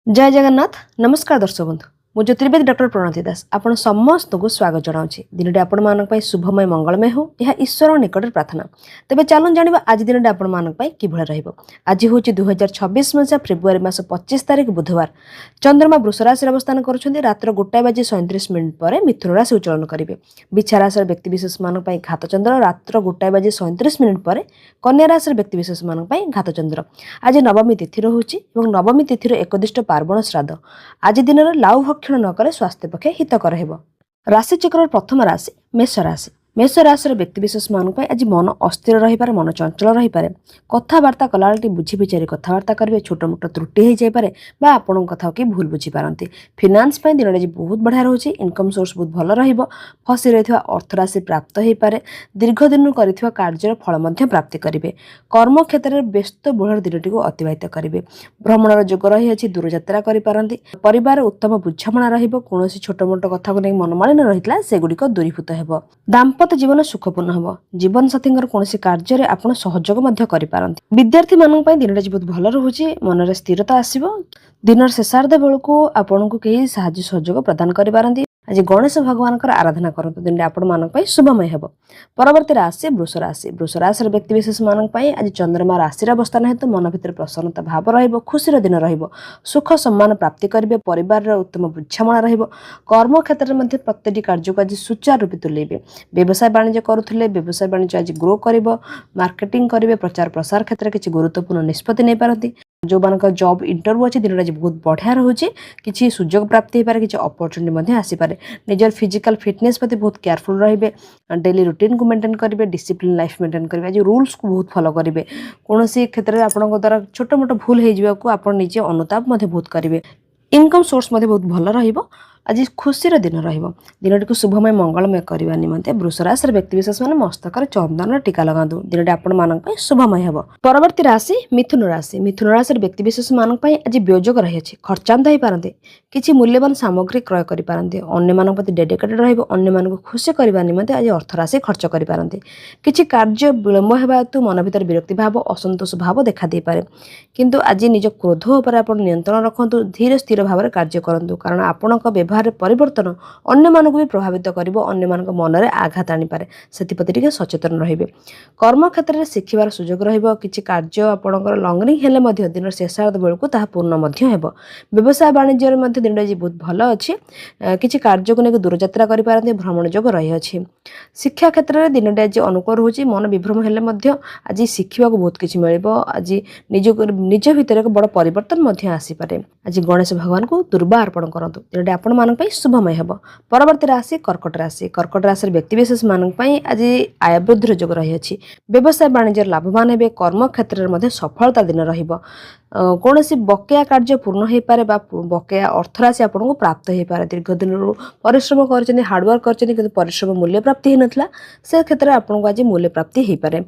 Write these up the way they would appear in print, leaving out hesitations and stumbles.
जय जगन्नाथ नमस्कार दर्शक बंधु मु ज्योतिर्वेद डॉक्टर प्रणति दास आपण समस्त को स्वागत जनाऊँगी दिन आपण मान शुभमय मंगलमय हो यह ईश्वर निकट प्रार्थना तेज चलून जाना आज दिन आपण मान कि आज हूँ 2026 मसीहा फेब्रुआरी मास 25 तारीख बुधवार चंद्रमा वृष राशि अवस्थान कर रात्र 1:37 पर मिथुन राशि उच्चलन करेंगे बिछा राशि व्यक्तिशेष मान घातचंद्र रात्र 1:37 पर कन्या राशि व्यक्तिशेष मान घातचंद्र आज नवमी तिथि रोचे नवमी तिथि एकदिष्ट पार्वण श्राद्ध आज दिन लाउ भक्षण न कले स्वास्थ्य पक्षे हितकर हेब। राशिचक्र प्रथम राशि मेष राशि मेष राशि व्यक्तिशेष मान आज मन अस्थिर रहीपे मन चंचल रहीपे कथबार्ता कला बुझी विचारी कथबार्ता करेंगे छोट मोट त्रुटि हो जाए आपण कथा कि भूल बुझीपारती फिनान्स दिन आज बहुत बढ़िया रोचे इनकम सोर्स बहुत भल रसी रही अर्थराशि प्राप्त हो पारे दीर्घ दिन कर कार्यर फल प्राप्ति करेंगे कर्म क्षेत्र में व्यस्त बहुल दिनटी अतिवाहित करेंगे भ्रमणर जोग रही दूरयात्रा करें परिवार उत्तम बुझाणा रोसी छोट मोट कथा को नहीं मनमालिन रही है सेगुड़िक दूरीभूत हो दाम्पत्य जीवन सुखपूर्ण हम जीवन साथी कौन कार्य आप सहयोग करें विद्यार्थी मान दिन आज बहुत भल रोचे मन स्थिरता आसो दिन शेषार्ध बेलू आपन को कहीं साहाय्य सहयोग प्रदान करें आज गणेश भगवान आराधना करूँ दिन आपण मान शुभमय हो। परवर्ती राशि वृष राशि व्यक्तिशेष मान आज चंद्रमा राशि अवस्थान हेतु मन भर प्रसन्नता भाव रुशीर दिन सुख सम्मान प्राप्ति करेंगे परिवार उत्तम बुझाणा कर्म क्षेत्र में प्रत्येक कार्य को आज सुचारू रूपे तुलेबे व्यवसाय वाणिज्य करुले व्यवसाय वाणिज्य आज ग्रो कर मार्केटिंग करेंगे प्रचार प्रसार क्षेत्र में किसी गुरुत्वपूर्ण निष्पत्ति नहीं पारती जो मान जॉब इंटरव्यू अच्छे दिन आज बहुत बढ़िया रोचे किसी सुजोग प्राप्ति हो पारे किसी अपॉर्चुनिटी आसीपे निजर फिजिकल फिटनेस प्रति बहुत केयरफुल रहिबे डेली रूटीन को मेंटेन करेंगे डिसिप्लिन लाइफ मेंटेन करेंगे आज रूल्स को बहुत फॉलो करेंगे कौन क्षेत्र में आपन द्वारा छोट मोट भूल हो आप निजे अनुताप बहुत करेंगे इनकम सोर्स बहुत भल रहिबो आज खुशीर दिन दिन को शुभमय मंगलमय करने निमंते वृष राशि व्यक्तिशेष मैंने मस्तक चंदन टीका लगातु दिन आपण मान शुभमय हो। परवर्ती राशि मिथुन राशि व्यक्तिशेष मान आज वियोग रही खर्चांत हो पारते किसी मूल्यवान सामग्री क्रय करेंगे अन्य मान प्रति डेडिकेटेड रही खुशी करने निमंते आज अर्थराशि खर्च करेंगे किसी कार्य विलंब होगा हेतु मन भर विरक्ति भाव असंतोष भाव देखा दे पारे किंतु आज निज क्रोध उपर आप नियंत्रण रखु धीरे स्थिर भाव में कार्य करूँ कारण आपण व्यवहार परिवर्तन अन्य मानक भी प्रभावित करिवो अन्य मानक मन में आघात आनी पारे सेतिपति टिके सचेतन रहिबे कर्म क्षेत्र में शिखिबार सुजोग रहिबो किछि कार्य आपणकर लंगरिंग हेले मध्य दिन शेषार्ध बेलू ताहा पूर्ण मध्य हेबो व्यवसाय वाणिज्य मध्य दिन आज बहुत भल अच्छी किछि कार्य को लेकर दूरयात्रा करि पारते भ्रमण जोग रही अछि शिक्षा क्षेत्र में दिन आज अनुकूल होछि मन विभ्रम हेले मध्य आज शिखिबा को बहुत किछि मिलिबो आज निज भितर एक बड़ परिवर्तन मध्य आसी पारे आज गणेश भगवान को दुर्बा अर्पण करंतु दिन आपण मान शुभमय हो। परवर्ती राशि कर्कट राशि व्यक्तिशेष मान आज आय वृद्धि जोग रही व्यवसाय वाणिज्य लाभवान हे कर्म क्षेत्र में सफलता दिन कौन सी बकेया कार्य पूर्ण हो पारे बकेया अर्थराशि आपको प्राप्त हो पारे दीर्घ दिन परिश्रम कर हार्डवर्क कर परिश्रम मूल्य प्राप्ति होता से क्षेत्र में आपको आज मूल्य प्राप्ति हो पारे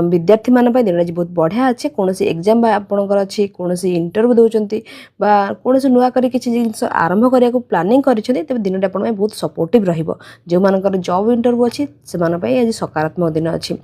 विद्यार्थी मान दिन आज बहुत बढ़िया अच्छे कौन एग्जाम आपंकर अच्छी कौन इंटरव्यू दौरान कौन नुआ कर किसी जिन आरंभ करने को प्लानिंग करें दिन आप बहुत सपोर्टिव जो मानकर जॉब इंटरव्यू अच्छी से आज सकारात्मक दिन अच्छी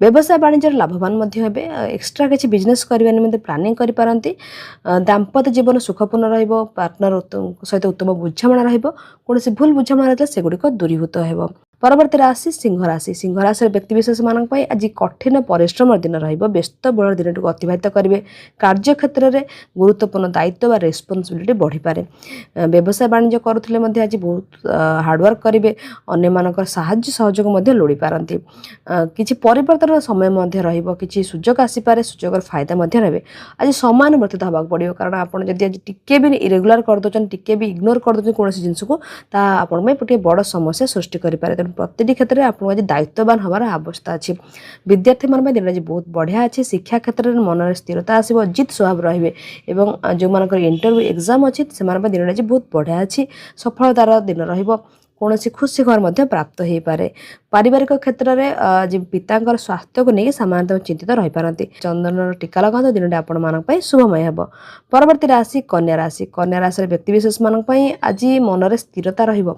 व्यवसाय वाणिज्य लाभवान एक्सट्रा किसी बिजनेस करने निम्ते प्लानिंग कर दाम्पत्य जीवन सुखपूर्ण पार्टनर सहित उत्तम बुझाणा कौन भूल बुझाणा रही सेगुड़िक दूरीभूत हो। परवर्ती राशि सिंह राशि व्यक्तिशेष मान आज कठिन परिश्रम दिन व्यस्त बहुल दिन को अतिवाहित करेंगे कार्य क्षेत्र में गुरुत्वपूर्ण दायित्व व रेस्पॉन्सिबिलिटी बढ़ी पारे व्यवसाय वाणिज्य करुले आज बहुत हार्डवर्क करेंगे अन्य मानकर साहाय्य सहयोग लोड़ी पारती किसी परिवर्तन समय किसी सुजोग आसीपे सुजोग फायदा ने आज समान वर्तित होगा पड़ो कारण आपड़ जब आज टिके भी इरेगुलर करदे टिके भी इग्नोर करदे कौन जिनस को गोटे बड़ समस्या सृष्टि करें प्रत्येक क्षेत्र में आपको आज दायित्ववान हमार अवस्था अच्छी विद्यार्थी मान दिन आज बहुत बढ़िया अच्छे शिक्षा क्षेत्र में मन में स्थिरता आसो जित स्वभाव रे जो मान इंटरव्यू एग्जाम अच्छी से दिन आज बहुत बढ़िया अच्छी सफलतार दिन କୌଣସି ଖୁସି ଖବର ମଧ୍ୟ ପ୍ରାପ୍ତ ହୋଇପାରେ। ପାରିବାରିକ କ୍ଷେତ୍ରରେ ଯେ ପିତାଙ୍କର ସ୍ୱାସ୍ଥ୍ୟକୁ ନେଇ ସାମାନ୍ୟତଃ ଚିନ୍ତିତ ରହିପାରନ୍ତି। ଚନ୍ଦନର ଟୀକା ଲଗାନ୍ତୁ, ଦିନଟି ଆପଣମାନଙ୍କ ପାଇଁ ଶୁଭମୟ ହେବ। ପରବର୍ତ୍ତୀ ରାଶି କନ୍ୟା ରାଶି। କନ୍ୟା ରାଶିର ବ୍ୟକ୍ତିବିଶେଷମାନଙ୍କ ପାଇଁ ଆଜି ମନରେ ସ୍ଥିରତା ରହିବ।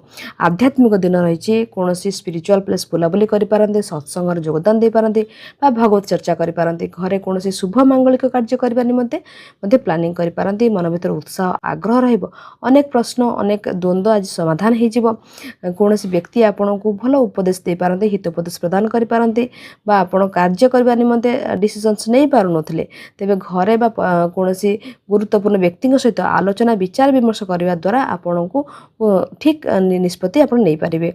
ଆଧ୍ୟାତ୍ମିକ ଦିନ ରହିଛି। କୌଣସି ସ୍ପିରିଚୁଆଲ ପ୍ଲେସ୍ ବୁଲାବୁଲି କରିପାରନ୍ତି, ସତ୍ସଙ୍ଗରେ ଯୋଗଦାନ ଦେଇପାରନ୍ତି ବା ଭାଗବତ ଚର୍ଚ୍ଚା କରିପାରନ୍ତି। ଘରେ କୌଣସି ଶୁଭ ମାଙ୍ଗଳିକ କାର୍ଯ୍ୟ କରିବା ନିମନ୍ତେ ମଧ୍ୟ ପ୍ଲାନିଂ କରିପାରନ୍ତି। ମନ ଭିତରେ ଉତ୍ସାହ ଆଗ୍ରହ ରହିବ। ଅନେକ ପ୍ରଶ୍ନ, ଅନେକ ଦ୍ୱନ୍ଦ୍ୱ ଆଜି ସମାଧାନ ହୋଇଯିବ। କୌଣସି ବ୍ୟକ୍ତି ଆପଣଙ୍କୁ ଭଲ ଉପଦେଶ ଦେଇପାରନ୍ତି, ହିତୋପଦେଶ ପ୍ରଦାନ କରିପାରନ୍ତି ବା ଆପଣ କାର୍ଯ୍ୟ କରିବା ନିମନ୍ତେ ଡିସିସନ୍ସ ନେଇପାରୁନଥିଲେ, ତେବେ ଘରେ ବା କୌଣସି ଗୁରୁତ୍ୱପୂର୍ଣ୍ଣ ବ୍ୟକ୍ତିଙ୍କ ସହିତ ଆଲୋଚନା ବିଚାର ବିମର୍ଶ କରିବା ଦ୍ୱାରା ଆପଣଙ୍କୁ ଠିକ୍ ନିଷ୍ପତ୍ତି ଆପଣ ନେଇପାରିବେ।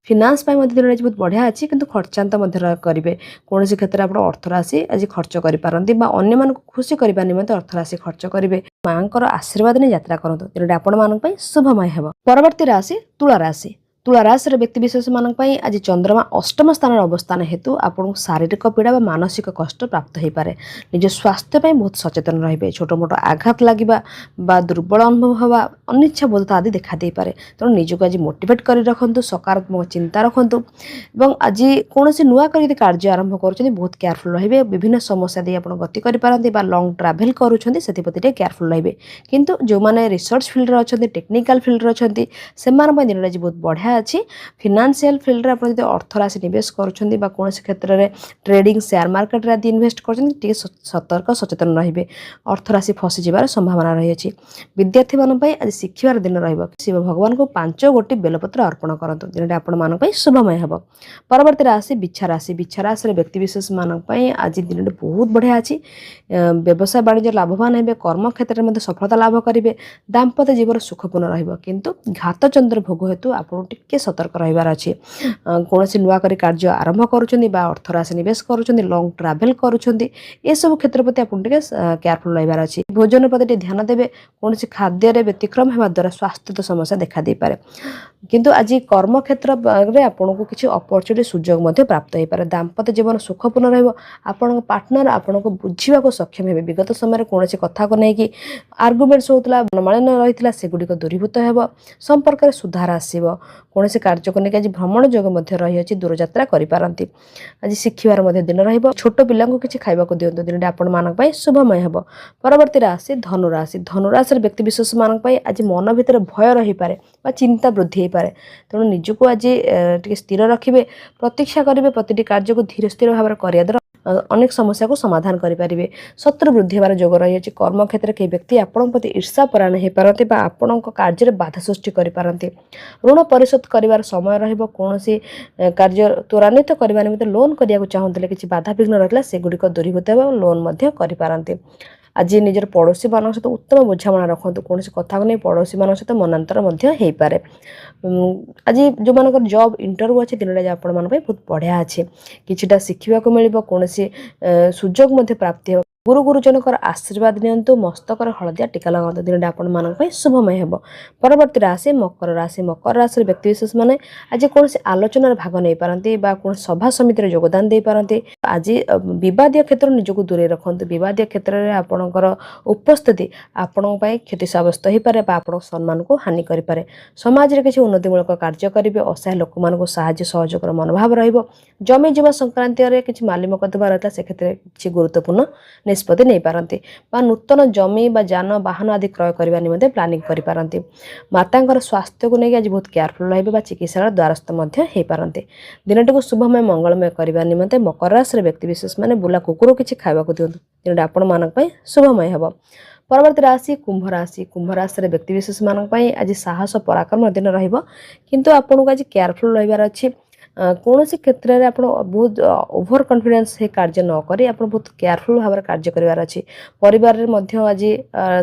ଫିନାନ୍ସ ପାଇଁ ମଧ୍ୟ ଦିନଟି ଆଜି ବହୁତ ବଢ଼ିଆ ଅଛି, କିନ୍ତୁ ଖର୍ଚ୍ଚାନ୍ତ ମଧ୍ୟ କରିବେ। କୌଣସି କ୍ଷେତ୍ରରେ ଆପଣ ଅର୍ଥରାଶି ଆଜି ଖର୍ଚ୍ଚ କରିପାରନ୍ତି ବା ଅନ୍ୟମାନଙ୍କୁ ଖୁସି କରିବା ନିମନ୍ତେ ଅର୍ଥରାଶି ଖର୍ଚ୍ଚ କରିବେ। ମାଙ୍କର ଆଶୀର୍ବାଦ ନେଇ ଯାତ୍ରା କରନ୍ତୁ। ଦିନଟି ଆପଣମାନଙ୍କ ପାଇଁ ଶୁଭମୟ ହେବ। ପରବର୍ତ୍ତୀ ରାଶି ତୁଳା ରାଶି। ତୁଳା ରାଶିର ବ୍ୟକ୍ତିବିଶେଷମାନଙ୍କ ପାଇଁ ଆଜି ଚନ୍ଦ୍ରମା ଅଷ୍ଟମ ସ୍ଥାନରେ ଅବସ୍ଥାନ ହେତୁ ଆପଣଙ୍କୁ ଶାରୀରିକ ପୀଡ଼ା ବା ମାନସିକ କଷ୍ଟ ପ୍ରାପ୍ତ ହୋଇପାରେ। ନିଜ ସ୍ୱାସ୍ଥ୍ୟ ପାଇଁ ବହୁତ ସଚେତନ ରହିବେ। ଛୋଟ ମୋଟ ଆଘାତ ଲାଗିବା ବା ଦୁର୍ବଳ ଅନୁଭବ ହେବା, ଅନିଚ୍ଛା ବୋଧତା ଆଦି ଦେଖାଦେଇପାରେ। ତେଣୁ ନିଜକୁ ଆଜି ମୋଟିଭେଟ୍ କରି ରଖନ୍ତୁ, ସକାରାତ୍ମକ ଚିନ୍ତା ରଖନ୍ତୁ ଏବଂ ଆଜି କୌଣସି ନୂଆ କରି ଯଦି କାର୍ଯ୍ୟ ଆରମ୍ଭ କରୁଛନ୍ତି ବହୁତ କେୟାରଫୁଲ୍ ରହିବେ। ବିଭିନ୍ନ ସମସ୍ୟା ଦେଇ ଆପଣ ଗତି କରିପାରନ୍ତି ବା ଲଙ୍ଗ ଟ୍ରାଭେଲ୍ କରୁଛନ୍ତି, ସେଥିପ୍ରତି ଟିକେ କେୟାରଫୁଲ୍ ରହିବେ। କିନ୍ତୁ ଯେଉଁମାନେ ରିସର୍ଚ୍ଚ ଫିଲ୍ଡରେ ଅଛନ୍ତି, ଟେକ୍ନିକାଲ ଫିଲ୍ଡରେ ଅଛନ୍ତି, ସେମାନଙ୍କ ପାଇଁ ଦିନଟା ଆଜି ବହୁତ ବଢ଼ିଆ ଅଛି। ଫିନାନ୍ସିଆଲ ଫିଲ୍ଡରେ ଆପଣ ଯଦି ଅର୍ଥରାଶି ନିବେଶ କରୁଛନ୍ତି ବା କୌଣସି କ୍ଷେତ୍ରରେ ଟ୍ରେଡିଂ, ସେୟାର ମାର୍କେଟରେ ଆଦି ଇନଭେଷ୍ଟ କରୁଛନ୍ତି, ଟିକେ ସତର୍କ ସଚେତନ ରହିବେ। ଅର୍ଥରାଶି ଫସିଯିବାର ସମ୍ଭାବନା ରହିଅଛି। ବିଦ୍ୟାର୍ଥୀମାନଙ୍କ ପାଇଁ ଆଜି ଶିଖିବାର ଦିନ ରହିବ। ଶିବ ଭଗବାନଙ୍କୁ 5 ଗୋଟି ବେଲପତ୍ର ଅର୍ପଣ କରନ୍ତୁ। ଦିନଟି ଆପଣମାନଙ୍କ ପାଇଁ ଶୁଭମୟ ହେବ। ପରବର୍ତ୍ତୀ ରାଶି ବିଛା ରାଶି। ବିଛା ରାଶିର ବ୍ୟକ୍ତିବିଶେଷମାନଙ୍କ ପାଇଁ ଆଜି ଦିନଟି ବହୁତ ବଢ଼ିଆ ଅଛି। ବ୍ୟବସାୟ ବାଣିଜ୍ୟ ଲାଭବାନ ହେବେ। କର୍ମକ୍ଷେତ୍ରରେ ମଧ୍ୟ ସଫଳତା ଲାଭ କରିବେ। ଦାମ୍ପତ୍ୟ ଜୀବନ ସୁଖପୂର୍ଣ୍ଣ ରହିବ, କିନ୍ତୁ ଘାତଚନ୍ଦ୍ର ଭୋଗ ହେତୁ ଆପଣଙ୍କୁ ଟିକେ ସତର୍କ ରହିବାର ଅଛି। କୌଣସି ନୂଆ କରି କାର୍ଯ୍ୟ ଆରମ୍ଭ କରୁଛନ୍ତି ବା ଅର୍ଥରାଶି ନିବେଶ କରୁଛନ୍ତି, ଲଙ୍ଗ ଟ୍ରାଭେଲ୍ କରୁଛନ୍ତି, ଏସବୁ କ୍ଷେତ୍ର ପ୍ରତି ଆପଣ ଟିକେ କେୟାରଫୁଲ୍ ରହିବାର ଅଛି। ଭୋଜନ ପ୍ରତି ଟିକେ ଧ୍ୟାନ ଦେବେ। କୌଣସି ଖାଦ୍ୟରେ ବ୍ୟତିକ୍ରମ ହେବା ଦ୍ୱାରା ସ୍ୱାସ୍ଥ୍ୟଗତ ସମସ୍ୟା ଦେଖାଦେଇପାରେ। କିନ୍ତୁ ଆଜି କର୍ମକ୍ଷେତ୍ରରେ ଆପଣଙ୍କୁ କିଛି ଅପରଚୁନିଟି ସୁଯୋଗ ମଧ୍ୟ ପ୍ରାପ୍ତ ହୋଇପାରେ। ଦାମ୍ପତ୍ୟ ଜୀବନ ସୁଖପୂର୍ଣ୍ଣ ରହିବ। ଆପଣଙ୍କ ପାର୍ଟନର ଆପଣଙ୍କୁ ବୁଝିବାକୁ ସକ୍ଷମ ହେବେ। ବିଗତ ସମୟରେ କୌଣସି କଥାକୁ ନେଇକି ଆର୍ଗୁମେଣ୍ଟସ୍ ହେଉଥିଲା, ମନମାଳିନ୍ୟ ରହିଥିଲା, ସେଗୁଡ଼ିକ ଦୂରୀଭୂତ ହେବ। ସମ୍ପର୍କରେ ସୁଧାର ଆସିବ। କୌଣସି କାର୍ଯ୍ୟକୁ ନେଇକି ଆଜି ଭ୍ରମଣ ଯୋଗ ମଧ୍ୟ ରହିଅଛି, ଦୂରଯାତ୍ରା କରିପାରନ୍ତି। ଆଜି ଶିଖିବାର ମଧ୍ୟ ଦିନ ରହିବ। ଛୋଟ ପିଲାଙ୍କୁ କିଛି ଖାଇବାକୁ ଦିଅନ୍ତୁ। ଦିନଟି ଆପଣମାନଙ୍କ ପାଇଁ ଶୁଭମୟ ହେବ। ପରବର୍ତ୍ତୀ ରାଶି ଧନୁରାଶି। ଧନୁରାଶିର ବ୍ୟକ୍ତିବିଶେଷମାନଙ୍କ ପାଇଁ ଆଜି ମନ ଭିତରେ ଭୟ ରହିପାରେ ବା ଚିନ୍ତା ବୃଦ୍ଧି ହୋଇପାରେ। ତେଣୁ ନିଜକୁ ଆଜି ଟିକେ ସ୍ଥିର ରଖିବେ। ପ୍ରତୀକ୍ଷା କରିବେ। ପ୍ରତିଟି କାର୍ଯ୍ୟକୁ ଧୀର ସ୍ଥିର ଭାବରେ କରିବା ଦ୍ୱାରା ଅନେକ ସମସ୍ୟାକୁ ସମାଧାନ କରିପାରିବେ। ଶତ୍ରୁ ବୃଦ୍ଧି ହେବାର ଯୋଗ ରହିଅଛି। କର୍ମକ୍ଷେତ୍ରରେ କେହି ବ୍ୟକ୍ତି ଆପଣଙ୍କ ପ୍ରତି ଈର୍ଷାପରାୟଣ ହୋଇପାରନ୍ତି ବା ଆପଣଙ୍କ କାର୍ଯ୍ୟରେ ବାଧା ସୃଷ୍ଟି କରିପାରନ୍ତି। ଋଣ ପରିଶୋଧ କରିବାର ସମୟ ରହିବ। କୌଣସି କାର୍ଯ୍ୟ ତ୍ୱରାନ୍ୱିତ କରିବା ନିମନ୍ତେ ଲୋନ୍ କରିବାକୁ ଚାହୁଁଥିଲେ, କିଛି ବାଧାବିଘ୍ନ ରହିଥିଲା, ସେଗୁଡ଼ିକ ଦୂରୀଭୂତ ହେବ। ଲୋନ୍ ମଧ୍ୟ କରିପାରନ୍ତି। ଆଜି ନିଜର ପଡ଼ୋଶୀମାନଙ୍କ ସହିତ ଉତ୍ତମ ବୁଝାମଣା ରଖନ୍ତୁ। କୌଣସି କଥାକୁ ନେଇ ପଡ଼ୋଶୀମାନଙ୍କ ସହିତ ମନାନ୍ତର ମଧ୍ୟ ହୋଇପାରେ। ଆଜି ଯେଉଁମାନଙ୍କର ଜବ୍ ଇଣ୍ଟରଭ୍ୟୁ ଅଛି, ଦିନଟା ଆପଣମାନଙ୍କ ପାଇଁ ବହୁତ ବଢ଼ିଆ ଅଛି। କିଛିଟା ଶିଖିବାକୁ ମିଳିବ। କୌଣସି ସୁଯୋଗ ମଧ୍ୟ ପ୍ରାପ୍ତି ହେବ। ଗୁରୁ ଗୁରୁଜନଙ୍କର ଆଶୀର୍ବାଦ ନିଅନ୍ତୁ। ମସ୍ତକରେ ହଳଦିଆ ଟୀକା ଲଗାନ୍ତୁ। ଦିନଟି ଆପଣମାନଙ୍କ ପାଇଁ ଶୁଭମୟ ହେବ। ପରବର୍ତ୍ତୀ ରାଶି ମକର ରାଶି। ମକର ରାଶିର ବ୍ୟକ୍ତିବିଶେଷମାନେ ଆଜି କୌଣସି ଆଲୋଚନାରେ ଭାଗ ନେଇପାରନ୍ତି ବା କୌଣସି ସଭା ସମିତିରେ ଯୋଗଦାନ ଦେଇପାରନ୍ତି। ଆଜି ବିବାଦୀୟ କ୍ଷେତ୍ରରୁ ନିଜକୁ ଦୂରେଇ ରଖନ୍ତୁ। ବିବାଦୀୟ କ୍ଷେତ୍ରରେ ଆପଣଙ୍କର ଉପସ୍ଥିତି ଆପଣଙ୍କ ପାଇଁ କ୍ଷତି ସାବ୍ୟସ୍ତ ହୋଇପାରେ ବା ଆପଣଙ୍କ ସମ୍ମାନକୁ ହାନି କରିପାରେ। ସମାଜରେ କିଛି ଉନ୍ନତିମୂଳକ କାର୍ଯ୍ୟ କରିବେ। ଅସହାୟ ଲୋକମାନଙ୍କୁ ସାହାଯ୍ୟ ସହଯୋଗର ମନୋଭାବ ରହିବ। ଜମି ଜମା ସଂକ୍ରାନ୍ତରେ କିଛି ମାଲି ମକଦ୍ଦମା ରହିଥିଲା, ସେ କ୍ଷେତ୍ରରେ କିଛି ଗୁରୁତ୍ୱପୂର୍ଣ୍ଣ ନିଷ୍ପତ୍ତି ନେଇପାରନ୍ତି ବା ନୂତନ ଜମି ବା ଯାନବାହନ ଆଦି କ୍ରୟ କରିବା ନିମନ୍ତେ ପ୍ଲାନିଂ କରିପାରନ୍ତି। ମାତାଙ୍କର ସ୍ୱାସ୍ଥ୍ୟକୁ ନେଇକି ଆଜି ବହୁତ କେୟାରଫୁଲ୍ ରହିବେ ବା ଚିକିତ୍ସାଳୟ ଦ୍ୱାରସ୍ଥ ମଧ୍ୟ ହୋଇପାରନ୍ତି। ଦିନଟିକୁ ଶୁଭମୟ ମଙ୍ଗଳମୟ କରିବା ନିମନ୍ତେ ମକର ରାଶିର ବ୍ୟକ୍ତିବିଶେଷମାନେ ବୁଲା କୁକୁର କିଛି ଖାଇବାକୁ ଦିଅନ୍ତୁ। ଦିନଟି ଆପଣମାନଙ୍କ ପାଇଁ ଶୁଭମୟ ହେବ। ପରବର୍ତ୍ତୀ ରାଶି କୁମ୍ଭ ରାଶି। କୁମ୍ଭ ରାଶିର ବ୍ୟକ୍ତିବିଶେଷମାନଙ୍କ ପାଇଁ ଆଜି ସାହସ ପରାକ୍ରମ ଦିନ ରହିବ, କିନ୍ତୁ ଆପଣଙ୍କୁ ଆଜି କେୟାରଫୁଲ୍ ରହିବାର ଅଛି। କୌଣସି କ୍ଷେତ୍ରରେ ଆପଣ ବହୁତ ଓଭର କନଫିଡେନ୍ସ ହେଇ କାର୍ଯ୍ୟ ନ କରି ଆପଣ ବହୁତ କେୟାରଫୁଲ୍ ଭାବରେ କାର୍ଯ୍ୟ କରିବାର ଅଛି। ପରିବାରରେ ମଧ୍ୟ ଆଜି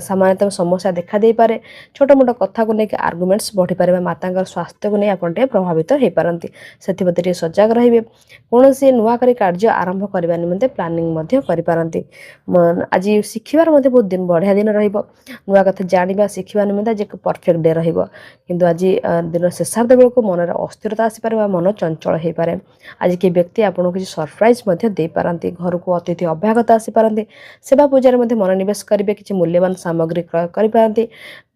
ସାମାନ୍ୟତଃ ସମସ୍ୟା ଦେଖାଦେଇପାରେ। ଛୋଟ ମୋଟ କଥାକୁ ନେଇକି ଆର୍ଗୁମେଣ୍ଟସ୍ ବଢ଼ିପାରେ ବା ମାତାଙ୍କର ସ୍ୱାସ୍ଥ୍ୟକୁ ନେଇ ଆପଣ ଟିକେ ପ୍ରଭାବିତ ହୋଇପାରନ୍ତି। ସେଥିପ୍ରତି ଟିକେ ସଜାଗ ରହିବେ। କୌଣସି ନୂଆ କରି କାର୍ଯ୍ୟ ଆରମ୍ଭ କରିବା ନିମନ୍ତେ ପ୍ଲାନିଂ ମଧ୍ୟ କରିପାରନ୍ତି। ଆଜି ଶିଖିବାର ମଧ୍ୟ ବହୁତ ବଢ଼ିଆ ଦିନ ରହିବ। ନୂଆ କଥା ଜାଣିବା ଶିଖିବା ନିମନ୍ତେ ଆଜି ଏକ ପରଫେକ୍ଟ ଡେ ରହିବ। କିନ୍ତୁ ଆଜି ଦିନ ଶେଷାର୍ଦ୍ଧ ବେଳକୁ ମନରେ ଅସ୍ଥିରତା ଆସିପାରେ ବା ମନ ଚଞ୍ଚଳ ହୋଇପାରେ। ଆଜି କି ବ୍ୟକ୍ତି ଆପଣଙ୍କୁ କିଛି ସରପ୍ରାଇଜ୍ ମଧ୍ୟ ଦେଇପାରନ୍ତି। ଘରକୁ ଅତିଥି ଅଭ୍ୟାଗତ ଆସିପାରନ୍ତି। ସେବା ପୂଜାରେ ମଧ୍ୟ ମନୋନିବେଶ କରିବେ। କିଛି ମୂଲ୍ୟବାନ ସାମଗ୍ରୀ କ୍ରୟ କରିପାରନ୍ତି।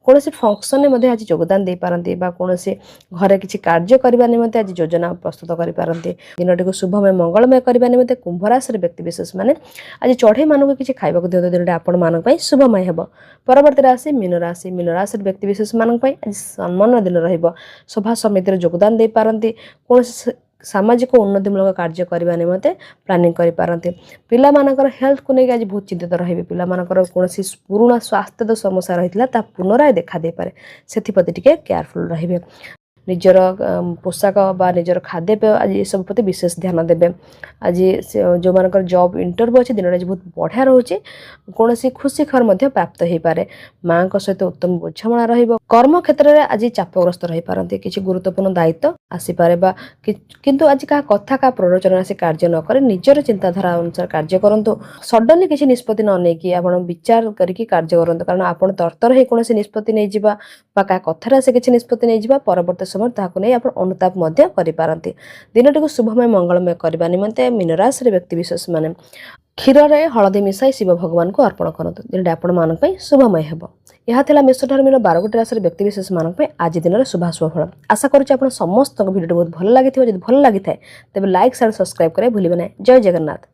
କୌଣସି ଫଙ୍କସନ୍ରେ ମଧ୍ୟ ଆଜି ଯୋଗଦାନ ଦେଇପାରନ୍ତି ବା କୌଣସି ଘରେ କିଛି କାର୍ଯ୍ୟ କରିବା ନିମନ୍ତେ ଆଜି ଯୋଜନା ପ୍ରସ୍ତୁତ କରିପାରନ୍ତି। ଦିନଟିକୁ ଶୁଭମୟ ମଙ୍ଗଳମୟ କରିବା ନିମନ୍ତେ କୁମ୍ଭ ରାଶିର ବ୍ୟକ୍ତିବିଶେଷମାନେ ଆଜି ଚଢ଼େଇମାନଙ୍କୁ କିଛି ଖାଇବାକୁ ଦିଅନ୍ତୁ। ଦିନଟି ଆପଣମାନଙ୍କ ପାଇଁ ଶୁଭମୟ ହେବ। ପରବର୍ତ୍ତୀ ରାଶି ମୀନ ରାଶି। ମୀନ ରାଶିର ବ୍ୟକ୍ତିବିଶେଷମାନଙ୍କ ପାଇଁ ଆଜି ସମ୍ମାନର ଦିନ ରହିବ। ସଭା ସମିତିରେ ଯୋଗଦାନ ଦେଇପାରନ୍ତି। କୌଣସି ସାମାଜିକ ଉନ୍ନତିମୂଳକ କାର୍ଯ୍ୟ କରିବା ନିମନ୍ତେ ପ୍ଲାନିଂ କରିପାରନ୍ତି। ପିଲାମାନଙ୍କର ହେଲ୍ଥକୁ ନେଇକି ଆଜି ବହୁତ ଚିନ୍ତିତ ରହିବେ। ପିଲାମାନଙ୍କର କୌଣସି ପୁରୁଣା ସ୍ୱାସ୍ଥ୍ୟଗତ ସମସ୍ୟା ରହିଥିଲା ତାହା ପୁନରାୟ ଦେଖା ଦେଇପାରେ, ସେଥିପ୍ରତି ଟିକେ କେୟାରଫୁଲ୍ ରହିବେ। ନିଜର ପୋଷାକ ବା ନିଜର ଖାଦ୍ୟପେୟ ଆଜି ଏସବୁ ପ୍ରତି ବିଶେଷ ଧ୍ୟାନ ଦେବେ। ଆଜି ଯେଉଁମାନଙ୍କର ଜବ୍ ଇଣ୍ଟରଭ୍ୟୁ ଅଛି ଦିନଟା ଆଜି ବହୁତ ବଢ଼ିଆ ରହୁଛି। କୌଣସି ଖୁସି ଖବର ମଧ୍ୟ ପ୍ରାପ୍ତ ହୋଇପାରେ। ମାଆଙ୍କ ସହିତ ଉତ୍ତମ ବୁଝାମଣା ରହିବ। କର୍ମକ୍ଷେତ୍ରରେ ଆଜି ଚାପଗ୍ରସ୍ତ ରହିପାରନ୍ତି। କିଛି ଗୁରୁତ୍ୱପୂର୍ଣ୍ଣ ଦାୟିତ୍ୱ ଆସିପାରେ ବା କିନ୍ତୁ ଆଜି କାହା କଥା କାହା ପ୍ରରୋଚନା ଆସି କାର୍ଯ୍ୟ ନ କରି ନିଜର ଚିନ୍ତାଧାରା ଅନୁସାରେ କାର୍ଯ୍ୟ କରନ୍ତୁ। ସଡନଲି କିଛି ନିଷ୍ପତ୍ତି ନ ନେଇକି ଆପଣ ବିଚାର କରିକି କାର୍ଯ୍ୟ କରନ୍ତୁ, କାରଣ ଆପଣ ତରତର ହେଇ କୌଣସି ନିଷ୍ପତ୍ତି ନେଇଯିବା ବା କାହା କଥାରେ ଆସି କିଛି ନିଷ୍ପତ୍ତି ନେଇଯିବା ପରବର୍ତ୍ତୀ ସମୟରେ ତାହାକୁ ନେଇ ଆପଣ ଅନୁତାପ ମଧ୍ୟ କରିପାରନ୍ତି। ଦିନଟିକୁ ଶୁଭମୟ ମଙ୍ଗଳମୟ କରିବା ନିମନ୍ତେ ମୀନ ରାଶିର ବ୍ୟକ୍ତିବିଶେଷମାନେ କ୍ଷୀରରେ ହଳଦୀ ମିଶାଇ ଶିବ ଭଗବାନଙ୍କୁ ଅର୍ପଣ କରନ୍ତୁ। ଦିନଟି ଆପଣମାନଙ୍କ ପାଇଁ ଶୁଭମୟ ହେବ। ଏହା ଥିଲା ମେଷଧର୍ମୀର 12ଗୋଟି ରାଶିର ବ୍ୟକ୍ତିବିଶେଷମାନଙ୍କ ପାଇଁ ଆଜି ଦିନର ଶୁଭାଶୁଭ ଫଳ। ଆଶା କରୁଛି ଆପଣ ସମସ୍ତଙ୍କ ଭିଡ଼ିଓଟି ବହୁତ ଭଲ ଲାଗିଥିବ। ଯଦି ଭଲ ଲାଗିଥାଏ ତେବେ ଲାଇକ୍, ସେୟାର, ସବସ୍କ୍ରାଇବ୍ କରିବା ଭୁଲିବେ ନାହିଁ। ଜୟ ଜଗନ୍ନାଥ।